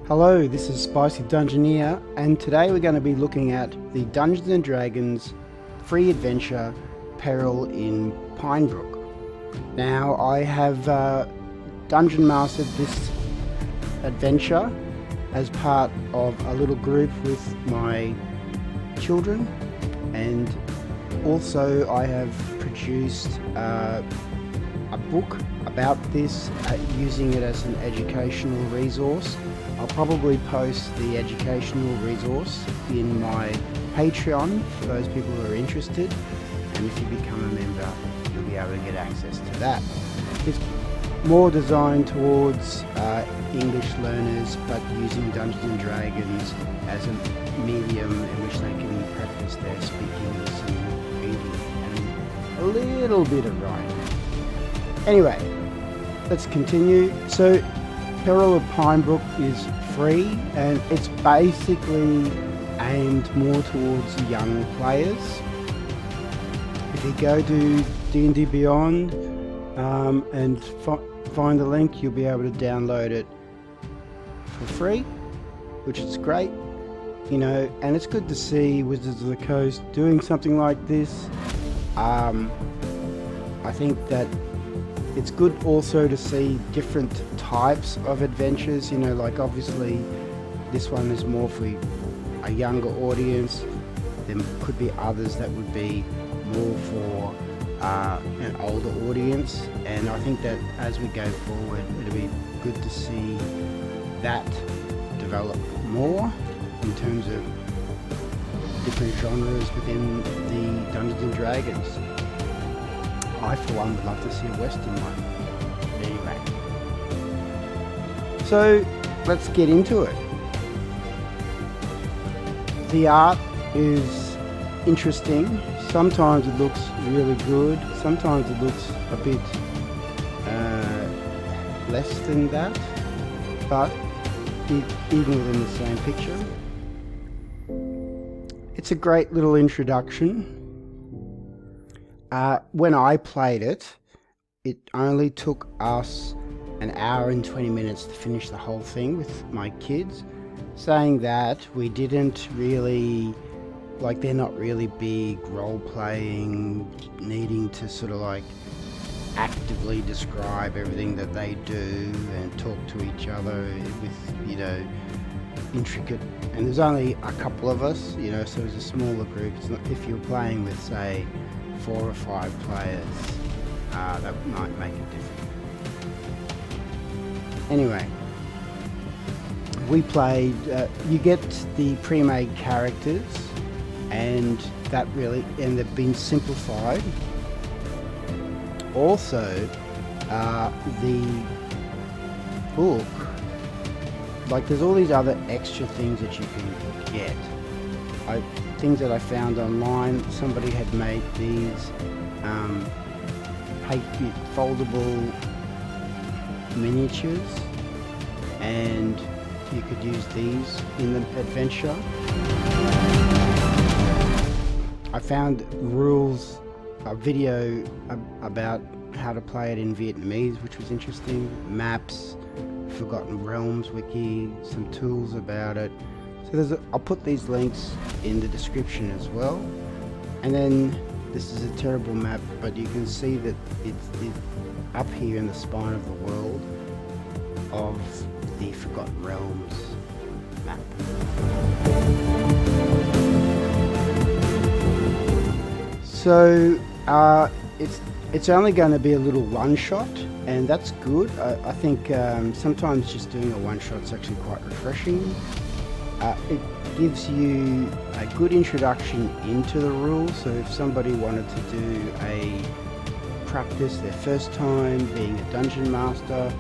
Hello, this is Spicy Dungeoneer, and today we're going to be looking at the Dungeons & Dragons free adventure, Peril in Pinebrook. Now, I have dungeon mastered this adventure as part of a little group with my children, and also I have produced a book about this, using it as an educational resource. I'll probably post the educational resource in my Patreon for those people who are interested, and if you become a member you'll be able to get access to that. It's more designed towards English learners, but using Dungeons & Dragons as a medium in which they can practice their speaking, listening, reading, and a little bit of writing. Anyway, let's continue. So Peril of Pinebrook is free, and it's basically aimed more towards young players. If you go to D&D Beyond and find the link, you'll be able to download it for free, which is great, you know, and it's good to see Wizards of the Coast doing something like this. I think that it's good also to see different types of adventures, you know, like obviously this one is more for a younger audience. There could be others that would be more for an older audience, and I think that as we go forward it'll be good to see that develop more in terms of different genres within the Dungeons & Dragons. I, for one, would love to see a Western one. Anyway. So, let's get into it. The art is interesting. Sometimes it looks really good. Sometimes it looks a bit less than that. But, even within the same picture, it's a great little introduction. When I played it, it only took us an hour and 20 minutes to finish the whole thing with my kids. Saying that, we didn't really, like, they're not really big role-playing, needing to sort of like actively describe everything that they do and talk to each other with, you know, intricate, and there's only a couple of us, you know, so it's a smaller group. It's not, if you're playing with, say, 4 or 5 players, that might make it different. Anyway, we played, you get the pre-made characters, and that really, and they've been simplified. Also, the book, like, there's all these other extra things that you can get. Things that I found online. Somebody had made these foldable miniatures, and you could use these in the adventure. I found rules, a video about how to play it in Vietnamese, which was interesting. Maps, Forgotten Realms wiki, some tools about it. So I'll put these links in the description as well. And then this is a terrible map, but you can see that it's up here in the spine of the world of the Forgotten Realms map. So it's only going to be a little one-shot, and that's good. I think sometimes just doing a one-shot is actually quite refreshing. It gives you a good introduction into the rules, so if somebody wanted to do a practice their first time being a dungeon master,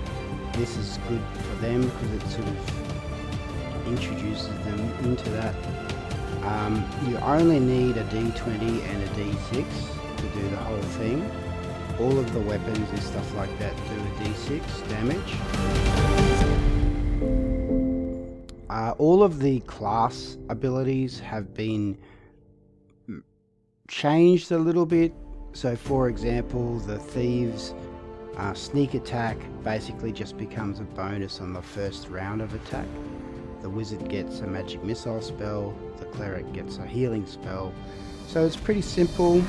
this is good for them because it sort of introduces them into that. You only need a D20 and a D6 to do the whole thing. All of the weapons and stuff like that do a D6 damage. All of the class abilities have been changed a little bit. So, for example, the thieves' sneak attack basically just becomes a bonus on the first round of attack. the wizard gets a magic missile spell, the cleric gets a healing spell. So it's pretty simple,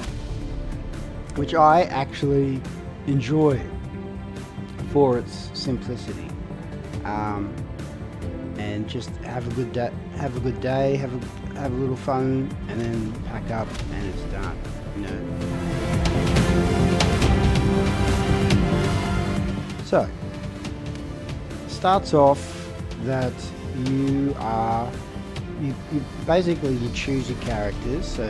which I actually enjoy for its simplicity. And just have a good day, have a little fun, and then pack up and it's done, you know. So starts off that you basically you choose your characters. So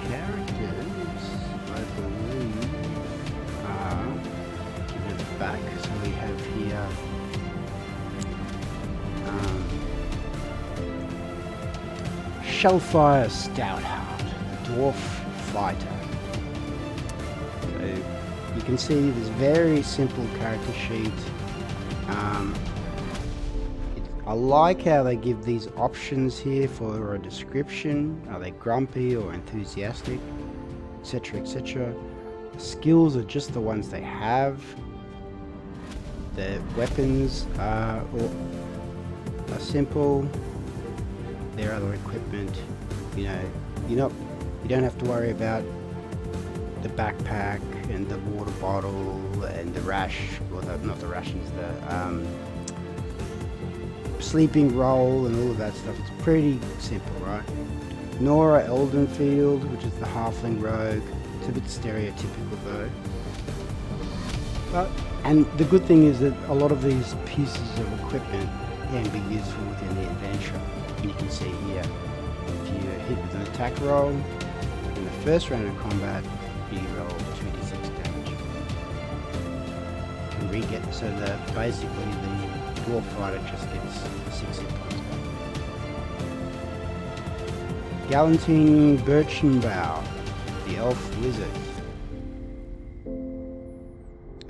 characters, I believe, are at the back. So we have here Shellfire Stoutheart, the dwarf fighter. So you can see this very simple character sheet. I like how they give these options here for a description. Are they grumpy or enthusiastic, etc, etc. Skills are just the ones they have. The weapons are simple. Their other equipment, you know, you don't have to worry about the backpack and the water bottle and the not the rations, the sleeping roll and all of that stuff. It's pretty simple, right? Nora Eldenfield, which is the halfling rogue. It's a bit stereotypical though. And the good thing is that a lot of these pieces of equipment can be useful within the adventure. And you can see here, if you hit with an attack roll in the first round of combat, you roll 2d6 damage. And so that basically the dwarf fighter just gets 6 hit points back. Galantine Birchenbough, the elf wizard.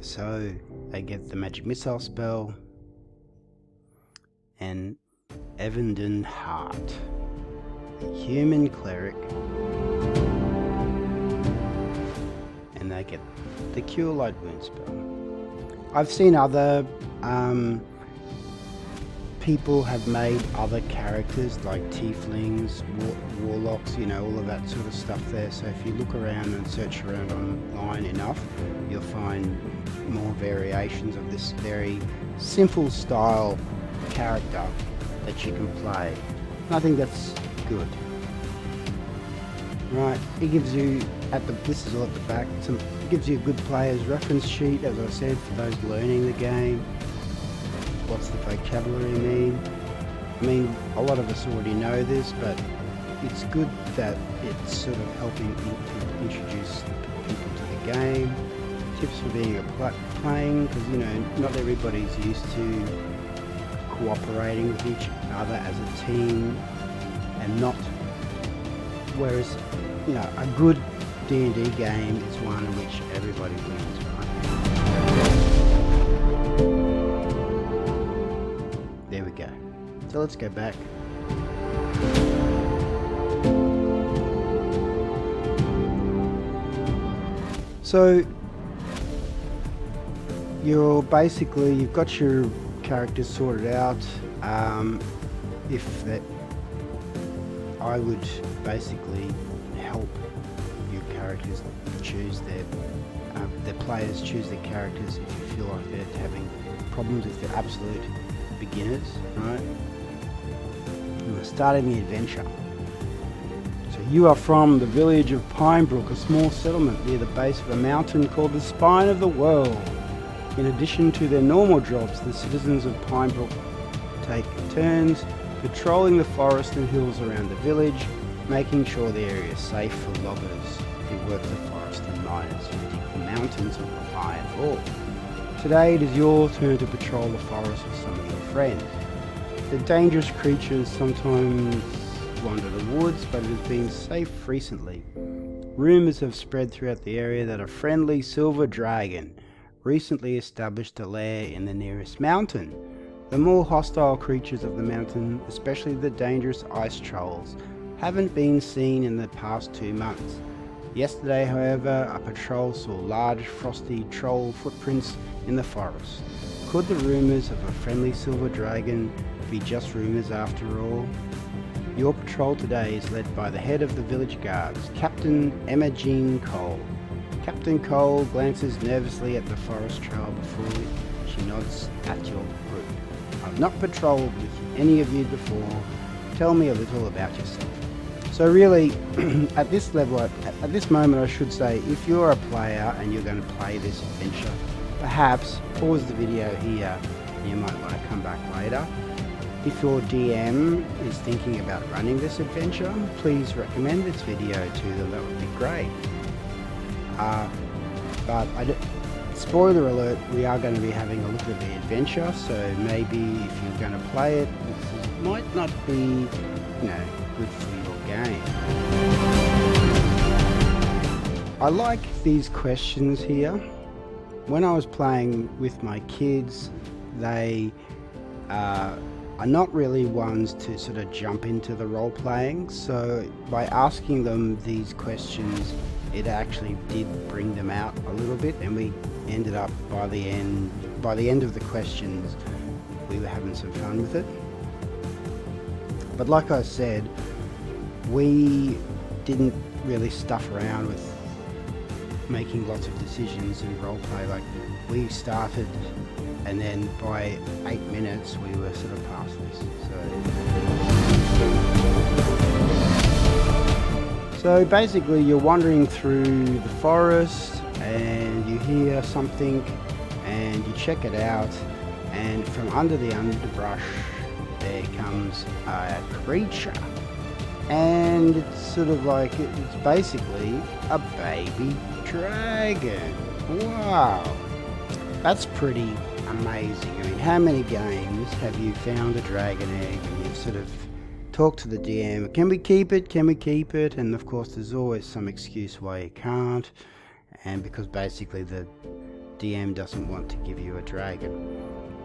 So they get the magic missile spell, and Evenden Hart, the human cleric, and they get the Cure Light Wound spell. I've seen other people have made other characters like tieflings, warlocks, you know, all of that sort of stuff there. So if you look around and search around online enough, you'll find more variations of this very simple style character that you can play. I think that's good. Right, it gives you this is all at the back. It gives you a good player's reference sheet, as I said, for those learning the game. What's the vocabulary mean? I mean, a lot of us already know this, but it's good that it's sort of helping introduce people to the game. Tips for being playing, because you know not everybody's used to cooperating with each other as a team, and not. Whereas, you know, a good D&D game is one in which everybody wins, right? There we go. So let's go back. So you've got your characters sorted out. I would basically help your characters choose their players choose their characters if you feel like they're having problems, if they're absolute beginners, right? And we're starting the adventure. So you are from the village of Pinebrook, a small settlement near the base of a mountain called the Spine of the World. In addition to their normal jobs, the citizens of Pinebrook take turns patrolling the forest and hills around the village, making sure the area is safe for loggers who work the forest and miners who dig the mountains of iron ore. Today it is your turn to patrol the forest with some of your friends. The dangerous creatures sometimes wander the woods, but it has been safe recently. Rumours have spread throughout the area that a friendly silver dragon recently established a lair in the nearest mountain. The more hostile creatures of the mountain, especially the dangerous ice trolls, haven't been seen in the past 2 months. Yesterday, however, a patrol saw large frosty troll footprints in the forest, Could the rumours of a friendly silver dragon be just rumours after all? Your patrol today is led by the head of the village guards, Captain Emma Jean Cole. Captain Cole glances nervously at the forest trail before she nods at your group. I've not patrolled with any of you before. Tell me a little about yourself. So really, at this level, at this moment I should say, if you're a player and you're going to play this adventure, perhaps pause the video here and you might want to come back later. If your DM is thinking about running this adventure, please recommend this video to them, that would be great. Spoiler alert, we are going to be having a look at the adventure, so maybe if you're going to play it, this might not be, good for your game. I like these questions here. When I was playing with my kids, they are not really ones to sort of jump into the role playing, so by asking them these questions, it actually did bring them out a little bit, and we ended up by the end of the questions we were having some fun with it. But like I said, we didn't really stuff around with making lots of decisions in roleplay. Like, we started and then by 8 minutes we were sort of past this. So basically you're wandering through the forest and you hear something and you check it out, and from under the underbrush there comes a creature, and it's sort of like, it's basically a baby dragon. Wow, that's pretty amazing. I mean, how many games have you found a dragon egg and you've sort of talked to the DM, can we keep it, can we keep it? And of course there's always some excuse why you can't, and because basically the DM doesn't want to give you a dragon.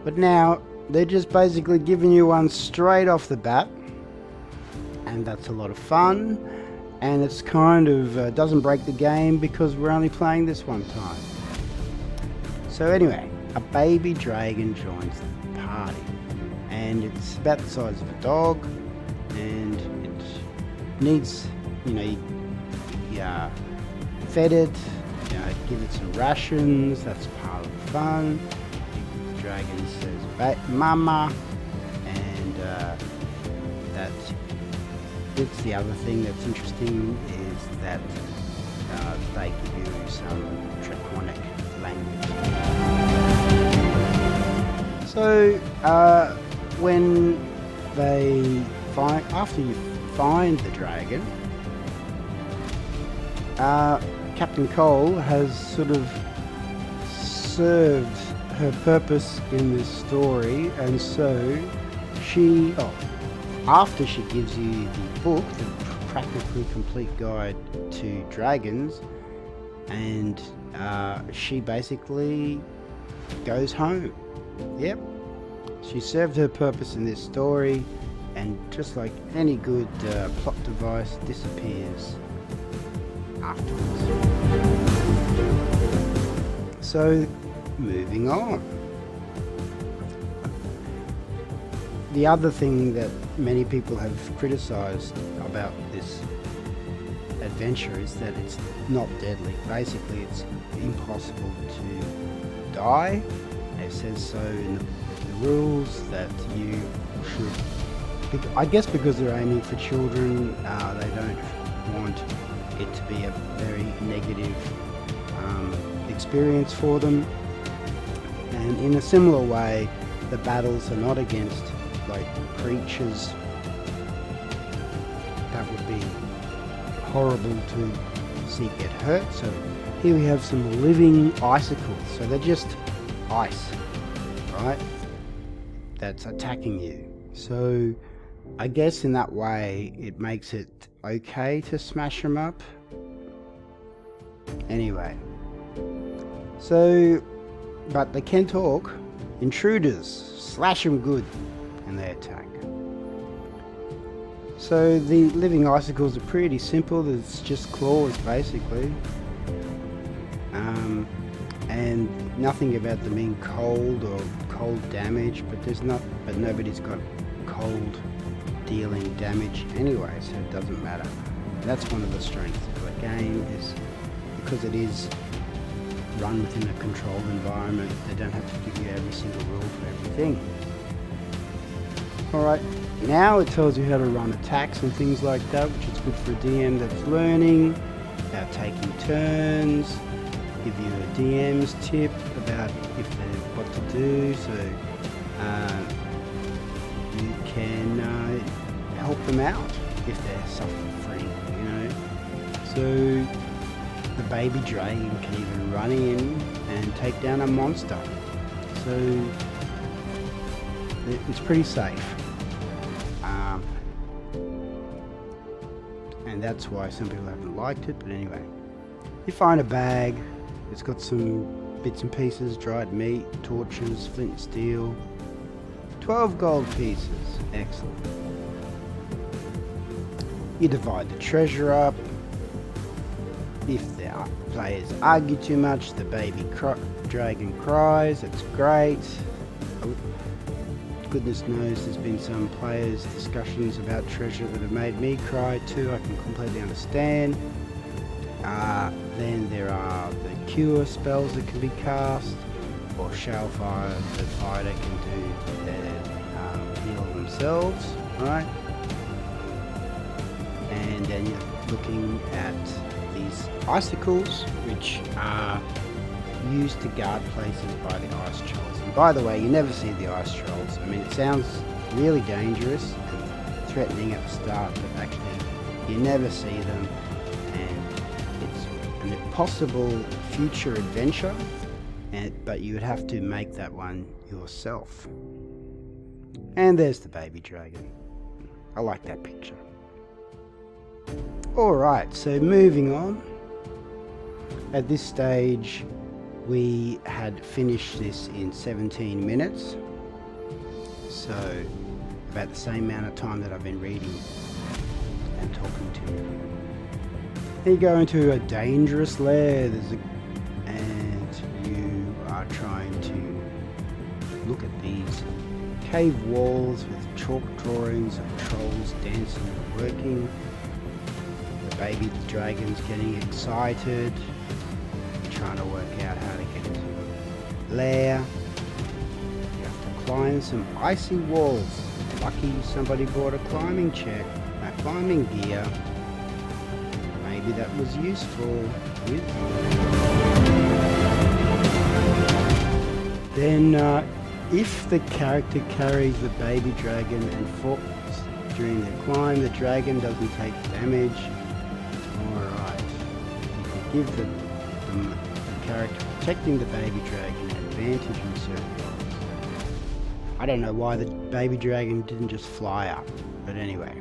But now they're just basically giving you one straight off the bat, and that's a lot of fun, and it's kind of doesn't break the game because we're only playing this one time. So anyway, a baby dragon joins the party, and it's about the size of a dog, and it needs, you fed it, give it some rations, that's part of the fun. The dragon says mama, and that's the other thing that's interesting, is that they give you some draconic language. So when they after you find the dragon, Captain Cole has sort of served her purpose in this story, and so after she gives you the book, the practically complete guide to dragons, and she basically goes home. Yep, she served her purpose in this story, and just like any good plot device, disappears afterwards. So, moving on. The other thing that many people have criticised about this adventure is that it's not deadly. Basically, it's impossible to die. It says so in the rules that you should, I guess because they're aiming for children, they don't want it to be a very negative experience for them. And in a similar way, the battles are not against like creatures that would be horrible to see get hurt. So here we have some living icicles, so they're just ice, right, that's attacking you. So I guess in that way it makes it okay to smash them up. Anyway, so, but they can talk. Intruders, slash them good, and they attack. So the living icicles are pretty simple. It's just claws basically, and nothing about them being cold or cold damage, but nobody's got cold dealing damage anyway, so it doesn't matter. That's one of the strengths of the game, is because it is run within a controlled environment, they don't have to give you every single rule for everything. Alright, now it tells you how to run attacks and things like that, which is good for a DM that's learning about taking turns, give you a DM's tip about what to do, so you can help them out if they're suffering, you know. So the baby dragon can even run in and take down a monster, so it's pretty safe. And that's why some people haven't liked it, but anyway. You find a bag, it's got some bits and pieces, dried meat, torches, flint and steel, 12 gold pieces, excellent. You divide the treasure up. If the players argue too much, the baby dragon cries, it's great. Goodness knows there's been some players' discussions about treasure that have made me cry too, I can completely understand. Then there are the cure spells that can be cast, or shell fire that fighter can do that heal themselves, right? And then you're looking at these icicles, which are used to guard places by the ice trolls. And by the way, you never see the ice trolls. I mean, it sounds really dangerous and threatening at the start, but actually you never see them, and it's an impossible future adventure, but you would have to make that one yourself. And there's the baby dragon. I like that picture. Alright, so moving on. At this stage we had finished this in 17 minutes, so about the same amount of time that I've been reading and talking to you. Then you go into a dangerous lair, and you are trying to look at these cave walls with chalk drawings of trolls dancing and working. The baby dragon's getting excited, trying to work out how to get into the lair. You have to climb some icy walls. Lucky somebody bought a climbing climbing gear. Maybe that was useful. Then if the character carries the baby dragon and falls during the climb, the dragon doesn't take damage. Alright, you can give the character protecting the baby dragon advantage in certain roles. I don't know why the baby dragon didn't just fly up, but anyway.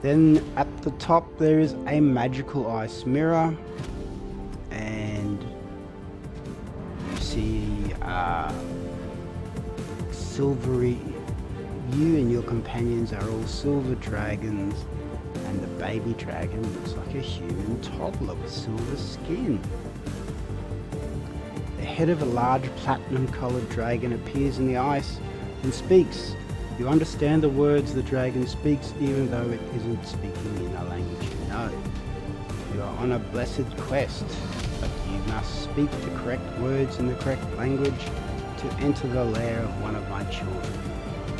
Then at the top there is a magical ice mirror, and you see silvery, you and your companions are all silver dragons, and the baby dragon looks like a human toddler with silver skin. The head of a large platinum-coloured dragon appears in the ice and speaks. You understand the words the dragon speaks, even though it isn't speaking in a language you know. You are on a blessed quest, but you must speak the correct words in the correct language to enter the lair of one of my children.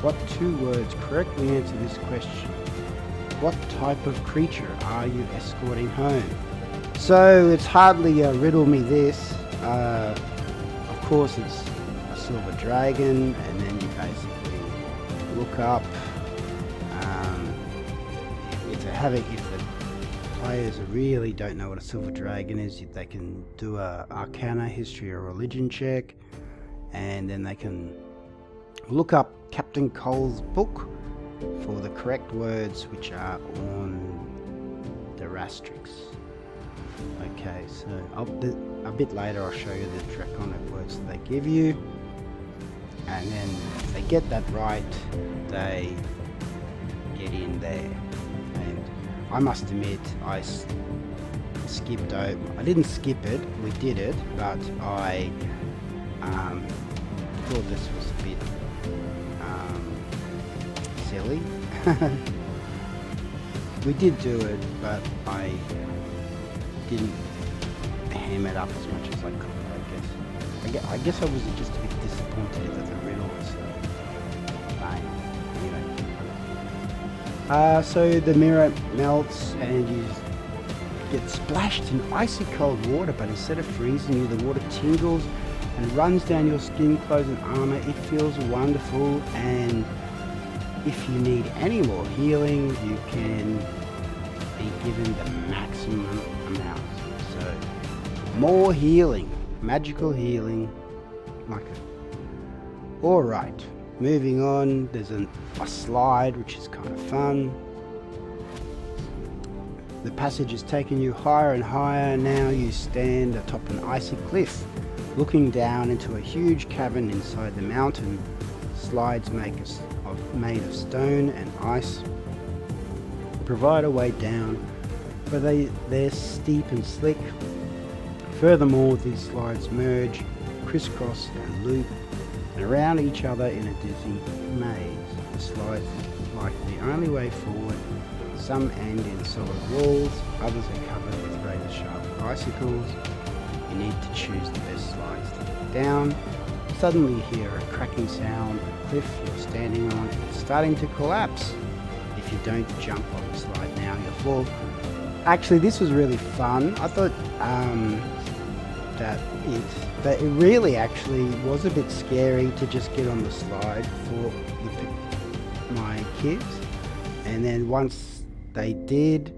What 2 words correctly answer this question? What type of creature are you escorting home? So it's hardly a riddle me this. Of course it's a silver dragon, and then you basically look up. If the players really don't know what a silver dragon is, they can do a Arcana, History or Religion check, and then they can look up Captain Cole's book for the correct words, which are on the asterisk. Okay, so a bit later I'll show you the draconic words that they give you, and then if they get that right, they get in there. And I must admit, I skipped over. I didn't skip it, we did it, but I this was a bit silly. We did do it, but I didn't ham it up as much as I could, I guess I was just a bit disappointed that the riddle was lame. Anyway. So the mirror melts and you get splashed in icy cold water, but instead of freezing you, the water tingles and runs down your skin, clothes and armor. It feels wonderful, and if you need any more healing, you can be given the maximum amount. So more healing, magical healing, like it. Alright, moving on, there's a slide which is kind of fun. The passage is taking you higher and higher. Now you stand atop an icy cliff, looking down into a huge cavern inside the mountain. Slides made of stone and ice provide a way down, but they're steep and slick. Furthermore, these slides merge, crisscross and loop and around each other in a dizzy maze. The slides like the only way forward. Some end in solid walls, others are covered with razor-sharp icicles. You need to choose the best slides to get down. Suddenly you hear a cracking sound. The cliff you're standing on is starting to collapse. If you don't jump on the slide now, you'll fall. Actually, this was really fun. I thought that it really actually was a bit scary to just get on the slide for my kids. And then once they did,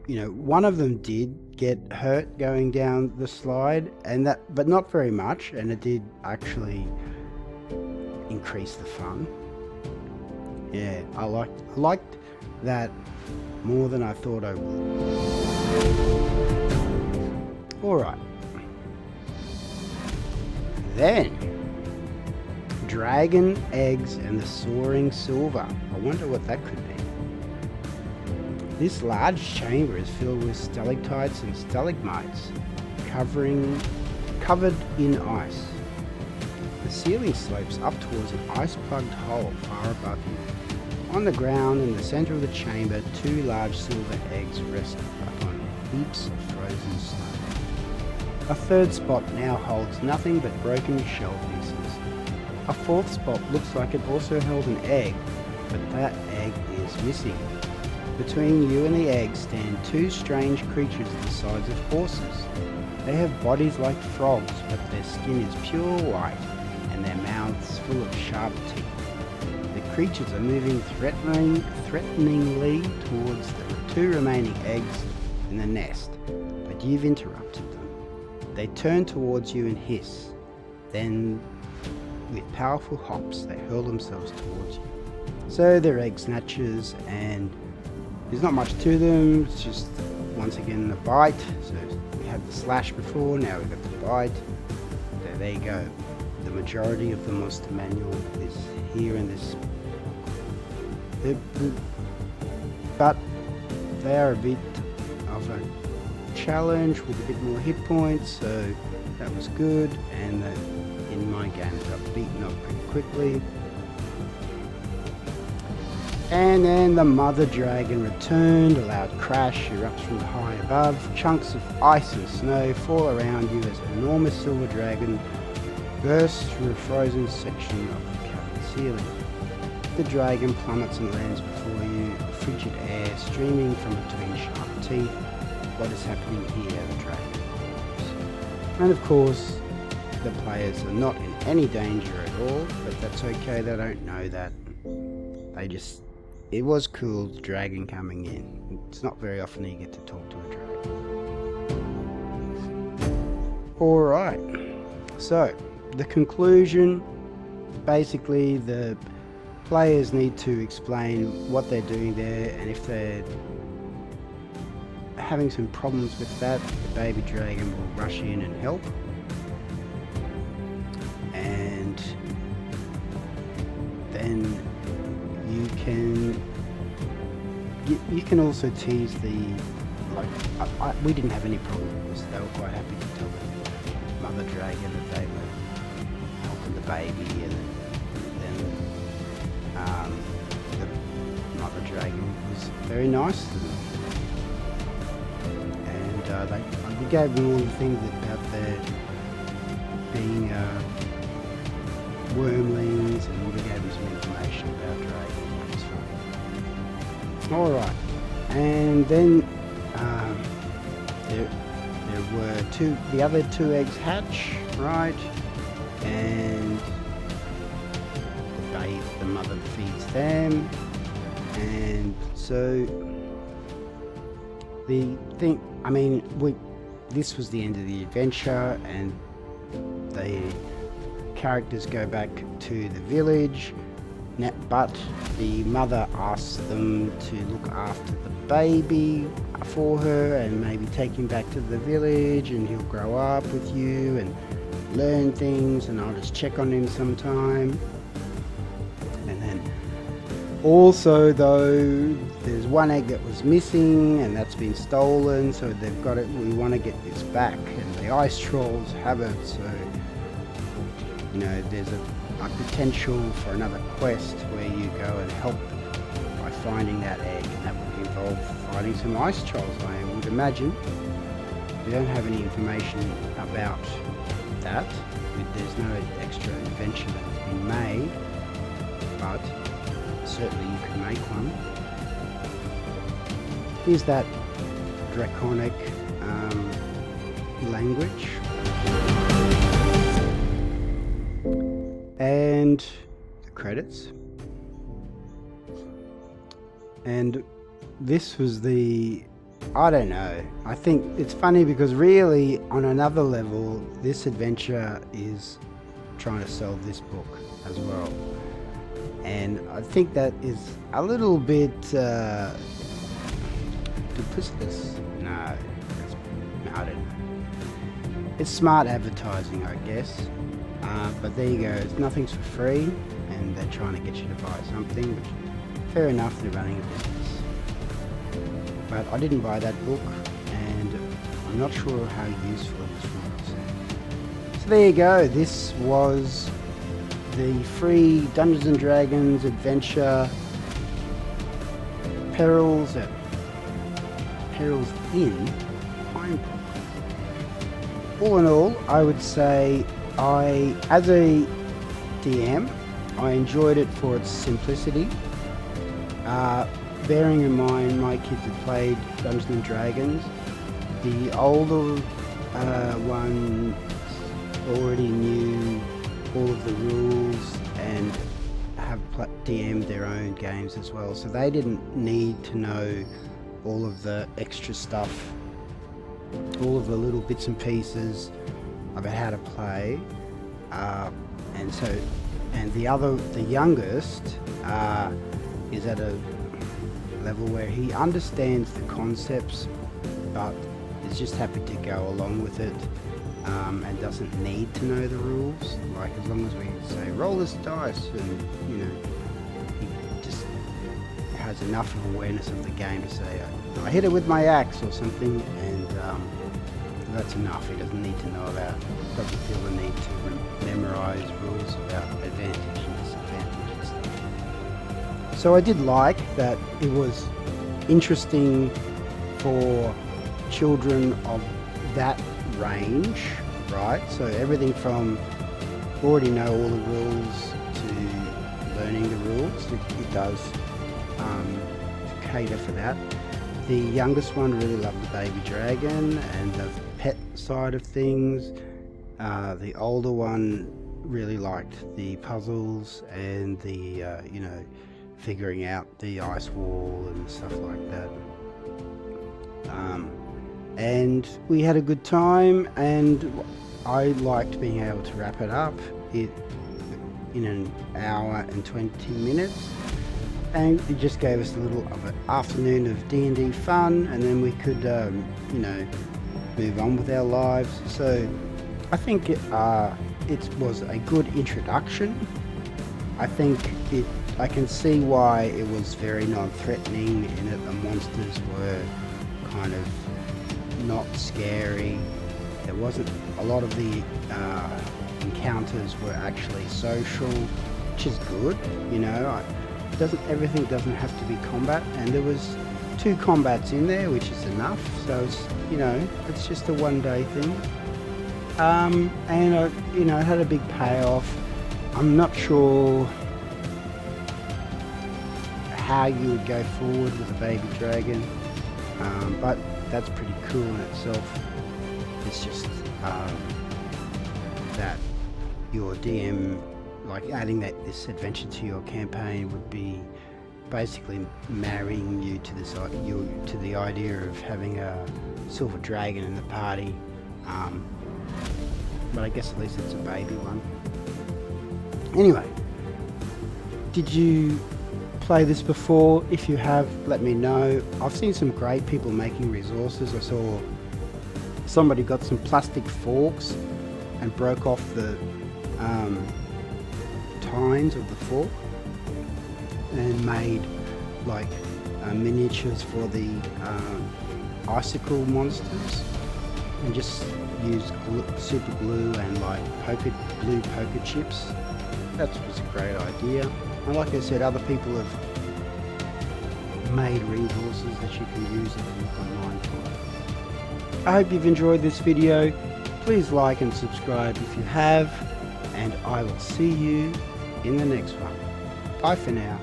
one of them did get hurt going down the slide, but not very much, and it did actually increase the fun. Yeah, I liked that more than I thought I would. Alright. Then, dragon eggs and the soaring silver. I wonder what that could be. This large chamber is filled with stalactites and stalagmites, covered in ice. The ceiling slopes up towards an ice-plugged hole far above you. On the ground in the center of the chamber, 2 large silver eggs rest upon heaps of frozen snow. A third spot now holds nothing but broken shell pieces. A fourth spot looks like it also held an egg, but that egg is missing. Between you and the egg stand 2 strange creatures the size of horses. They have bodies like frogs, but their skin is pure white and their mouths full of sharp teeth. The creatures are moving threateningly towards the 2 remaining eggs in the nest, but you've interrupted them. They turn towards you and hiss. Then, with powerful hops, they hurl themselves towards you. So they're egg snatchers, and there's not much to them. It's just, once again, a bite. So we had the slash before, now we've got the bite. So there you go. The majority of the monster manual is here in this. But they are a bit of a challenge with a bit more hit points, so that was good. And in my game got beaten up pretty quickly. And then the mother dragon returned. A loud crash erupts from high above. Chunks of ice and snow fall around you as an enormous silver dragon bursts through a frozen section of the cavern ceiling. The dragon plummets and lands before you, frigid air streaming from between sharp teeth. What is happening here? The dragon roars. And of course, the players are not in any danger at all, but that's okay, they don't know that. It was cool, the dragon coming in. It's not very often you get to talk to a dragon. Alright, so the conclusion, basically the players need to explain what they're doing there, and if they're having some problems with that, the baby dragon will rush in and help. And then you can also tease we didn't have any problem with this. They were quite happy to tell the mother dragon that they were helping the baby, and then the mother dragon was very nice to them. And we gave them all the things about their being wormlings, and we gave them some information about dragons, which was fun. Alright, and then there were the other two eggs hatch, right? And the mother feeds them, and so this was the end of the adventure, and the characters go back to the village, but the mother asks them to look after the baby for her and maybe take him back to the village, and he'll grow up with you and learn things, and I'll just check on him sometime. And then also, though, there's one egg that was missing and that's been stolen, so they've got it. We want to get this back, and the ice trolls have it, so you know there's a potential for another quest where you go and help by finding that egg, and that would involve fighting some ice trolls, I would imagine. We don't have any information about that. There's no extra adventure that's been made, but certainly you could make one. Here's that draconic language. And the credits. And this was I don't know. I think it's funny because really, on another level, this adventure is trying to sell this book as well. And I think that is a little bit duplicitous. No, I don't know. It's smart advertising, I guess. But there you go. Nothing's for free, and they're trying to get you to buy something. Which, fair enough, they're running a business. But I didn't buy that book, and I'm not sure how useful it was. So there you go. This was the free Dungeons and Dragons adventure Perils in Pinebrook. All in all, I would say as a DM, I enjoyed it for its simplicity. Bearing in mind my kids had played Dungeons and Dragons, the older one already knew all of the rules and have DM'd their own games as well, so they didn't need to know all of the extra stuff, all of the little bits and pieces about how to play, and the youngest is at a level where he understands the concepts but is just happy to go along with it, and doesn't need to know the rules. Like, as long as we say roll this dice, and you know, he just has enough of awareness of the game to say I hit it with my axe or something, and that's enough. He doesn't need to know doesn't feel the need to memorize rules about advantage and disadvantage and stuff. So I did like that it was interesting for children of that range, right? So everything from already know all the rules to learning the rules, it does cater for that. The youngest one really loved the baby dragon and the pet side of things. The older one really liked the puzzles and the figuring out the ice wall and stuff like that. And we had a good time, and I liked being able to wrap it up in an hour and 20 minutes, and it just gave us a little of an afternoon of D&D fun, and then we could move on with our lives. So I think it was a good introduction. I think I can see why it was very non-threatening in that the monsters were kind of not scary. There wasn't a lot of the encounters were actually social, which is good. You know, everything doesn't have to be combat, and there was 2 combats in there, which is enough. So it's, you know, it's just a one-day thing. And you know, it had a big payoff. I'm not sure how you would go forward with a baby dragon, but that's pretty cool in itself. It's just that your DM, like adding this adventure to your campaign, would be basically marrying you to this to the idea of having a silver dragon in the party. But I guess at least it's a baby one. Anyway, did you play this before? If you have, let me know. I've seen some great people making resources. I saw somebody got some plastic forks and broke off the tines of the fork and made like miniatures for the icicle monsters, and just used super glue and like blue poker chips. That was a great idea. And like I said, other people have made resources that you can use if you look online for it. I hope you've enjoyed this video. Please like and subscribe if you have, and I will see you in the next one. Bye for now.